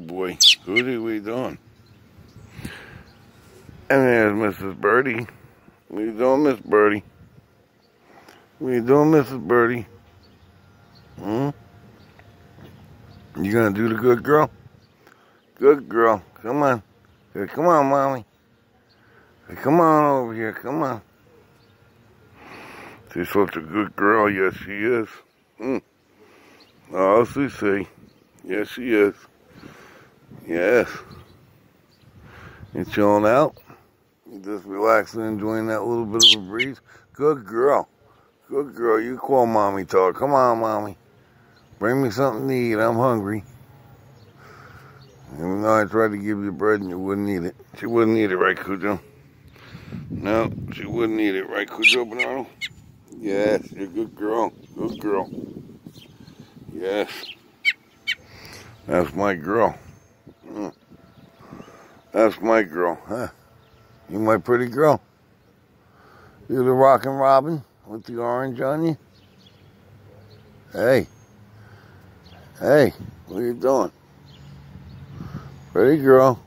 Boy, Goody, what you doing? And there's Mrs. Birdie. What you doing, Miss Birdie? What you doing, Mrs. Birdie? You gonna do the good girl? Good girl. Come on. Hey, come on, Mommy. Hey, come on over here. Come on. She's such a good girl. Yes, she is. Oh, see. Yes, she is. Yes. You chilling out? You just relaxing, enjoying that little bit of a breeze? Good girl. Good girl. You call Mommy, tell her, come on, Mommy. Bring me something to eat. I'm hungry. Even though I tried to give you bread and you wouldn't eat it. She wouldn't eat it, right, Cujo? No, she wouldn't eat it, right, Cujo Bernardo? Yes, you're a good girl. Good girl. Yes. That's my girl. That's my girl, huh? You my pretty girl. You the Rockin' Robin with the orange on you? Hey. Hey, what are you doing? Pretty girl.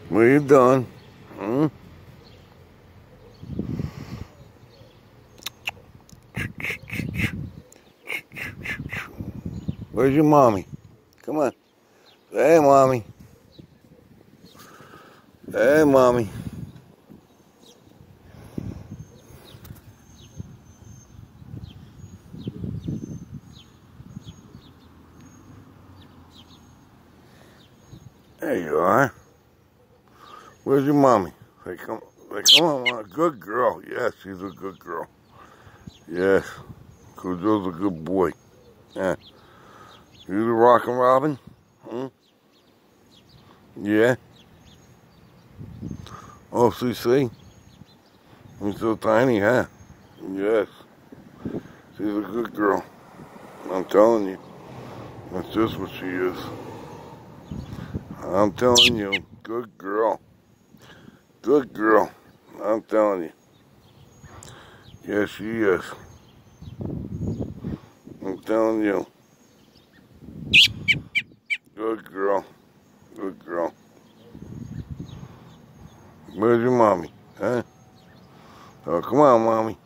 What are you doing? Where's your mommy? Come on. Hey, Mommy. Hey, Mommy. There you are. Where's your mommy? Hey, come on, good girl. Yes, she's a good girl. Yes, Cujo's a good boy. Yeah. You the Rockin' Robin? Yeah. Oh, see? You're so tiny, huh? Yes. She's a good girl. I'm telling you. That's just what she is. I'm telling you. Good girl. Good girl. I'm telling you. Yes, she is. I'm telling you. Good girl. Good girl. Where's your mommy? Huh? Oh, come on, Mommy.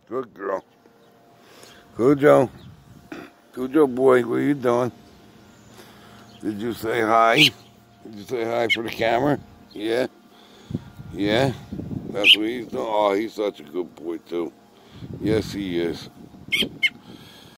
Good girl. Cujo. Cujo boy, what are you doing? Did you say hi? Did you say hi for the camera? Yeah? Yeah? That's what he's doing? Oh, he's such a good boy, too. Yes, he is.